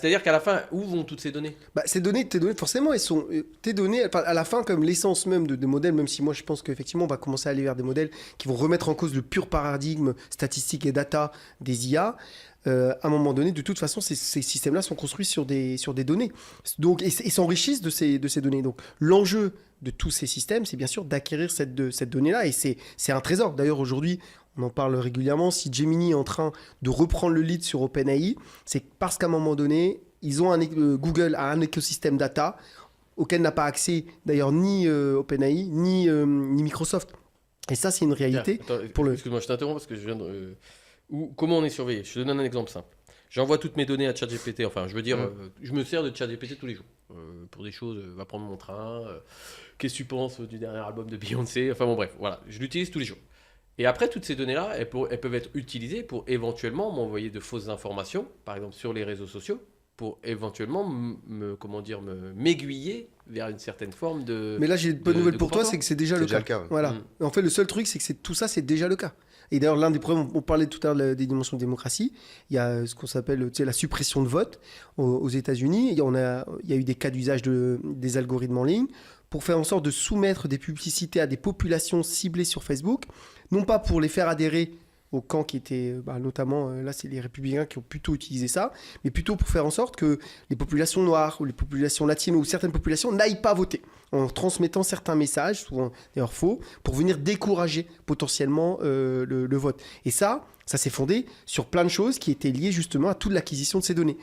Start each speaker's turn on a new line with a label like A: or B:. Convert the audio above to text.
A: C'est-à-dire qu'à la fin, où vont toutes ces données?
B: Bah, tes données, forcément, elles sont, tes données, enfin, à la fin, comme l'essence même de modèles, même si moi je pense qu'effectivement, on va commencer à aller vers des modèles qui vont remettre en cause le pur paradigme statistique et data des IA. À un moment donné, de toute façon, ces systèmes-là sont construits sur des données. Donc, et s'enrichissent de ces données. Donc, l'enjeu de tous ces systèmes, c'est bien sûr d'acquérir cette donnée-là. Et c'est un trésor. D'ailleurs, aujourd'hui, on en parle régulièrement. Si Gemini est en train de reprendre le lead sur OpenAI, c'est parce qu'à un moment donné, Google a un écosystème data auquel n'a pas accès d'ailleurs ni OpenAI ni Microsoft. Et ça, c'est une
A: Tiens,
B: réalité
A: attends,
B: pour le.
A: excuse-moi, je t'interromps parce que je viens de. Comment on est surveillé? Je te donne un exemple simple. J'envoie toutes mes données à ChatGPT. Enfin, je veux dire, je me sers de ChatGPT tous les jours. Pour des choses, va prendre mon train. Qu'est-ce que tu penses du dernier album de Beyoncé? Enfin bon, bref, voilà. Je l'utilise tous les jours. Et après, toutes ces données-là, elles peuvent être utilisées pour éventuellement m'envoyer de fausses informations, par exemple sur les réseaux sociaux, pour éventuellement m'aiguiller vers une certaine forme
B: Mais là, j'ai une bonne nouvelle
A: de
B: pour toi,
A: comportement.
B: c'est que c'est déjà
C: C'est
B: le
C: déjà
B: cas.
C: le cas, ouais.
B: Voilà.
A: Mm.
B: En fait, le seul truc, c'est que tout ça, c'est déjà le cas. Et d'ailleurs, l'un des problèmes, on parlait tout à l'heure des dimensions de démocratie. Il y a ce qu'on s'appelle, tu sais, la suppression de vote aux États-Unis. Il y a eu des cas d'usage des algorithmes en ligne pour faire en sorte de soumettre des publicités à des populations ciblées sur Facebook, non pas pour les faire adhérer au camp qui était, notamment, là, c'est les républicains qui ont plutôt utilisé ça, mais plutôt pour faire en sorte que les populations noires ou les populations latines ou certaines populations n'aillent pas voter, en transmettant certains messages, souvent d'ailleurs faux, pour venir décourager potentiellement le vote. Et ça s'est fondé sur plein de choses qui étaient liées justement à toute l'acquisition de ces données.